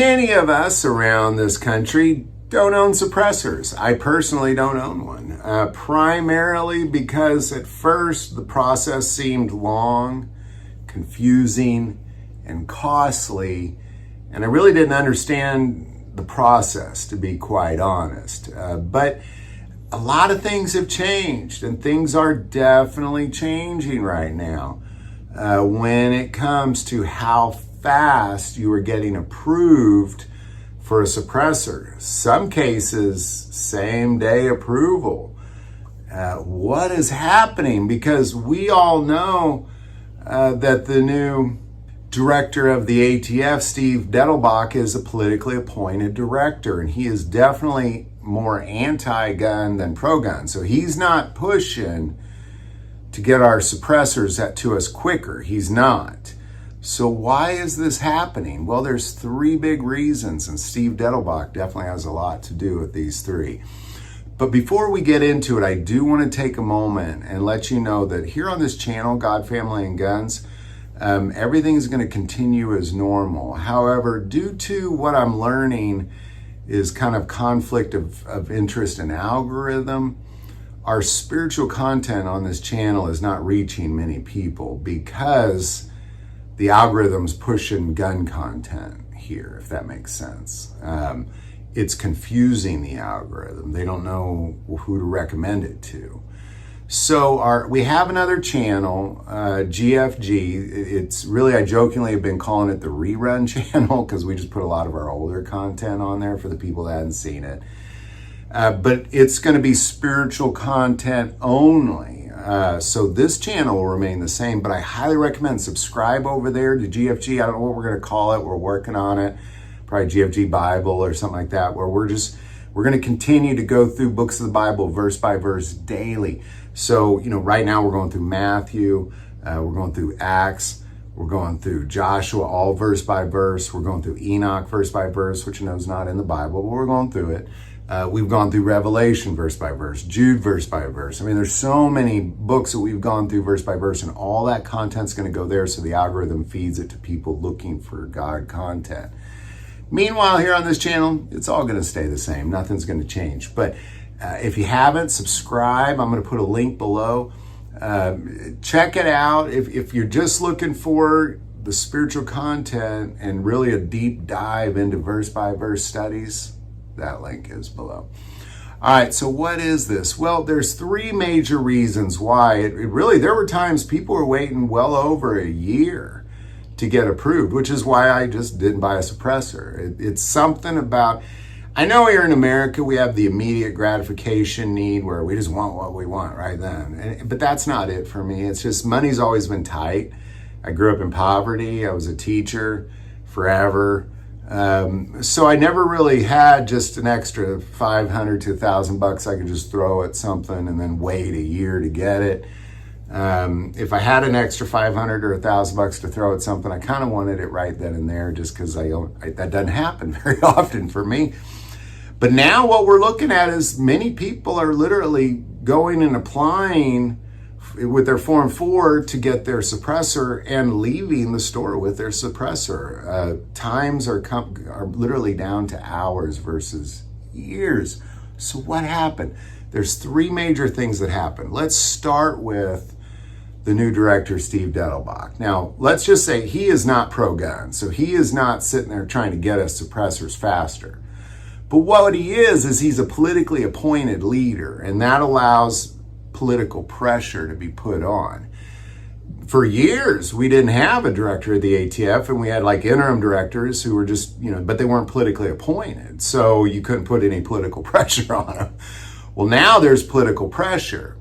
Many of us around this country don't own suppressors. I personally don't own one, primarily because at first the process seemed long, confusing, and costly, and I really didn't understand the process, to be quite honest. But a lot of things have changed, and things are definitely changing right now when it comes to how fast you are getting approved for a suppressor. Some cases, same day approval. What is happening? Because we all know that the new director of the ATF, Steve Dettelbach, is a politically appointed director, and he is definitely more anti-gun than pro-gun. So he's not pushing to get our suppressors to us quicker. He's not. So why is this happening? Well, there's three big reasons, and Steve Dettelbach definitely has a lot to do with these three. But before we get into it, I do want to take a moment and let you know that here on this channel, God, Family, and Guns, everything is going to continue as normal. However, due to what I'm learning is kind of conflict of interest and algorithm, our spiritual content on this channel is not reaching many people because the algorithm's pushing gun content here, if that makes sense. It's confusing the algorithm. They don't know who to recommend it to. So we have another channel, GFG. It's really, I jokingly have been calling it the rerun channel because we just put a lot of our older content on there for the people that hadn't seen it. But it's going to be spiritual content only. So this channel will remain the same, but I highly recommend subscribe over there to GFG. I don't know what we're going to call it. We're working on it. Probably GFG Bible or something like that, where we're going to continue to go through books of the Bible verse by verse daily. So, right now we're going through Matthew, we're going through Acts, we're going through Joshua, all verse by verse. We're going through Enoch verse by verse, which is not in the Bible, but we're going through it. We've gone through Revelation verse by verse, Jude verse by verse. I mean, there's so many books that we've gone through verse by verse, and all that content's going to go there, so the algorithm feeds it to people looking for God content. Meanwhile, here on this channel, it's all going to stay the same. Nothing's going to change. But if you haven't, subscribe. I'm going to put a link below. Check it out. If you're just looking for the spiritual content and really a deep dive into verse by verse studies, that link is below. All right, so what is this? Well, there's three major reasons why. It really, there were times people were waiting well over a year to get approved, which is why I just didn't buy a suppressor. It's something about, I know here in America we have the immediate gratification need where we just want what we want right then. But that's not it for me. It's just money's always been tight. I grew up in poverty. I was a teacher forever. So I never really had just an extra $500 to $1,000 I could just throw at something and then wait a year to get it. If I had an extra $500 or $1,000 to throw at something, I kind of wanted it right then and there, just because that doesn't happen very often for me. But now what we're looking at is many people are literally going and applying with their Form 4 to get their suppressor and leaving the store with their suppressor. Times are literally down to hours versus years. So what happened? There's three major things that happened. Let's start with the new director, Steve Dettelbach. Now, let's just say he is not pro-gun, so he is not sitting there trying to get us suppressors faster. But what he is he's a politically appointed leader, and that allows political pressure to be put on. For years, we didn't have a director of the ATF, and we had like interim directors who were just, but they weren't politically appointed, so you couldn't put any political pressure on them. Well, now there's political pressure.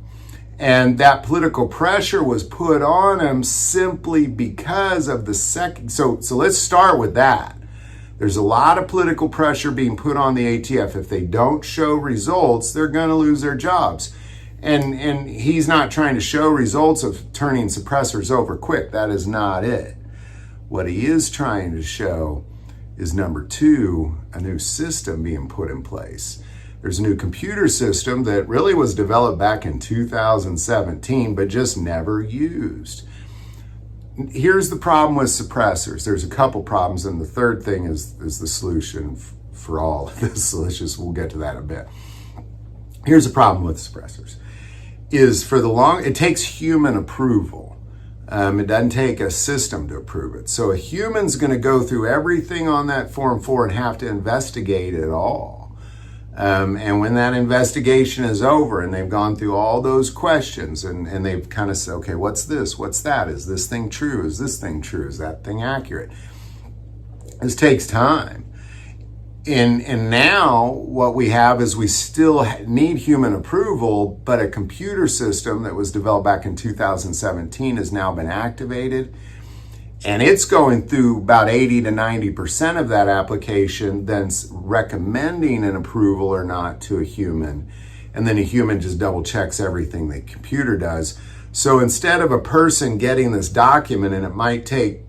And that political pressure was put on him simply because of the second. So let's start with that. There's a lot of political pressure being put on the ATF. If they don't show results, they're going to lose their jobs. And he's not trying to show results of turning suppressors over quick. That is not it. What he is trying to show is, number two, a new system being put in place. There's a new computer system that really was developed back in 2017, but just never used. here's the problem with suppressors. There's a couple problems, and the third thing is the solution for all of this. So we'll get to that in a bit. Here's the problem with suppressors. It takes human approval. It doesn't take a system to approve it. So a human's going to go through everything on that Form 4 and have to investigate it all. And when that investigation is over and they've gone through all those questions and they've kind of said, okay, what's this? What's that? Is this thing true? Is this thing true? Is that thing accurate? This takes time. And now what we have is we still need human approval, but a computer system that was developed back in 2017 has now been activated. And it's going through about 80 to 90% of that application, then recommending an approval or not to a human. And then a human just double checks everything the computer does. So instead of a person getting this document, and it might take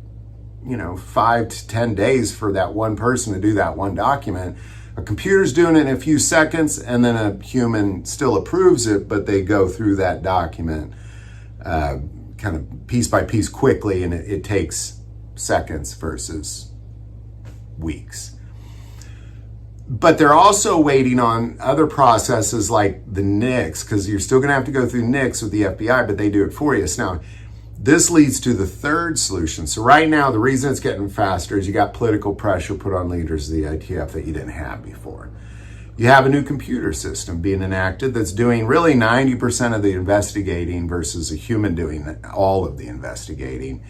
5 to 10 days for that one person to do that one document, a computer's doing it in a few seconds, and then a human still approves it, but they go through that document kind of piece by piece quickly, and it takes seconds versus weeks. But they're also waiting on other processes like the NICS, because you're still going to have to go through NICS with the FBI, but they do it for you. So now, this leads to the third solution. So right now, the reason it's getting faster is you got political pressure put on leaders of the ATF that you didn't have before. You have a new computer system being enacted that's doing really 90% of the investigating versus a human doing all of the investigating.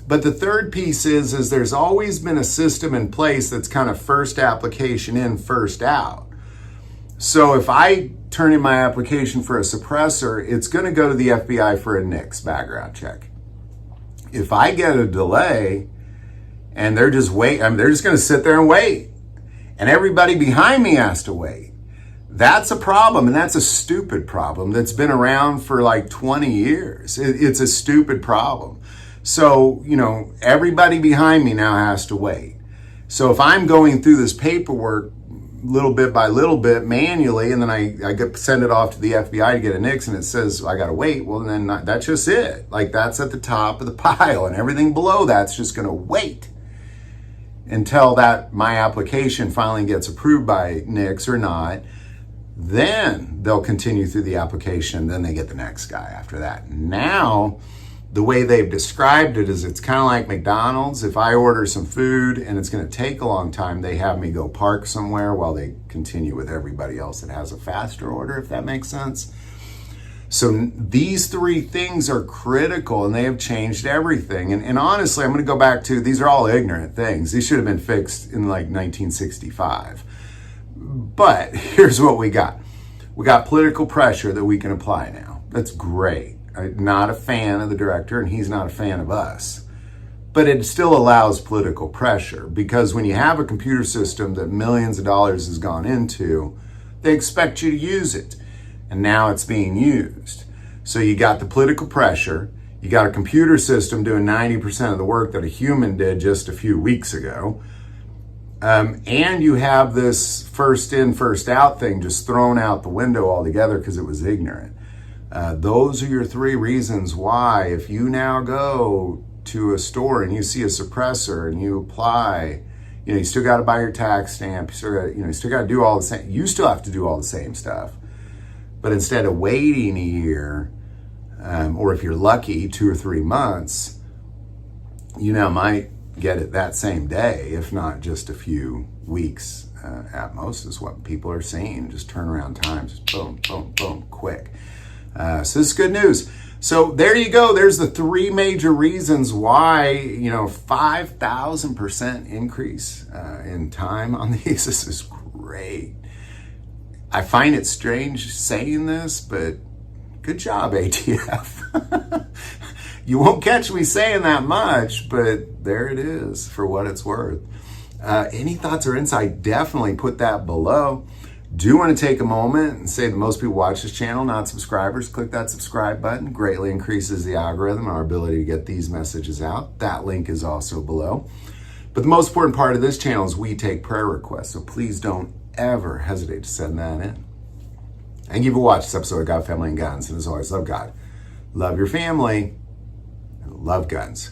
But the third piece is there's always been a system in place that's kind of first application in, first out. So if I turn in my application for a suppressor, it's going to go to the FBI for a NICS background check. If I get a delay and they're just they're just going to sit there and wait, and everybody behind me has to wait. That's a problem, and that's a stupid problem that's been around for like 20 years. It's a stupid problem. So, everybody behind me now has to wait. So if I'm going through this paperwork little bit by little bit manually, and then I send it off to the FBI to get a NICS, and it says I gotta wait, well then that's just it. Like, that's at the top of the pile, and everything below that's just gonna wait until that my application finally gets approved by NICS or not. Then they'll continue through the application, then they get the next guy after that. Now, the way they've described it is it's kind of like McDonald's. If I order some food and it's going to take a long time, they have me go park somewhere while they continue with everybody else that has a faster order, if that makes sense. So these three things are critical, and they have changed everything. And honestly, I'm going to go back to, these are all ignorant things. These should have been fixed in like 1965. But here's what we got. We got political pressure that we can apply now. That's great. I'm not a fan of the director, and he's not a fan of us. But it still allows political pressure, because when you have a computer system that millions of dollars has gone into, they expect you to use it. And now it's being used. So you got the political pressure, you got a computer system doing 90% of the work that a human did just a few weeks ago, and you have this first in, first out thing just thrown out the window altogether because it was ignorant. Those are your three reasons why, if you now go to a store and you see a suppressor and you apply, you still got to buy your tax stamp, you still got to do all the same, you still have to do all the same stuff. But instead of waiting a year, or if you're lucky, 2 or 3 months, you now might get it that same day, if not just a few weeks at most, is what people are seeing. Just turnaround times, boom, boom, boom, quick. So this is good news. So there you go. There's the three major reasons why, 5,000% increase in time on these. This is great. I find it strange saying this, but good job, ATF. You won't catch me saying that much, but there it is for what it's worth. Any thoughts or insight, definitely put that below. Do want to take a moment and say that most people watch this channel, not subscribers. Click that subscribe button. Greatly increases the algorithm and our ability to get these messages out. That link is also below. But the most important part of this channel is we take prayer requests, so please don't ever hesitate to send that in. Thank you for watching this episode of God, Family, and Guns. And as always, love God, love your family, and love guns.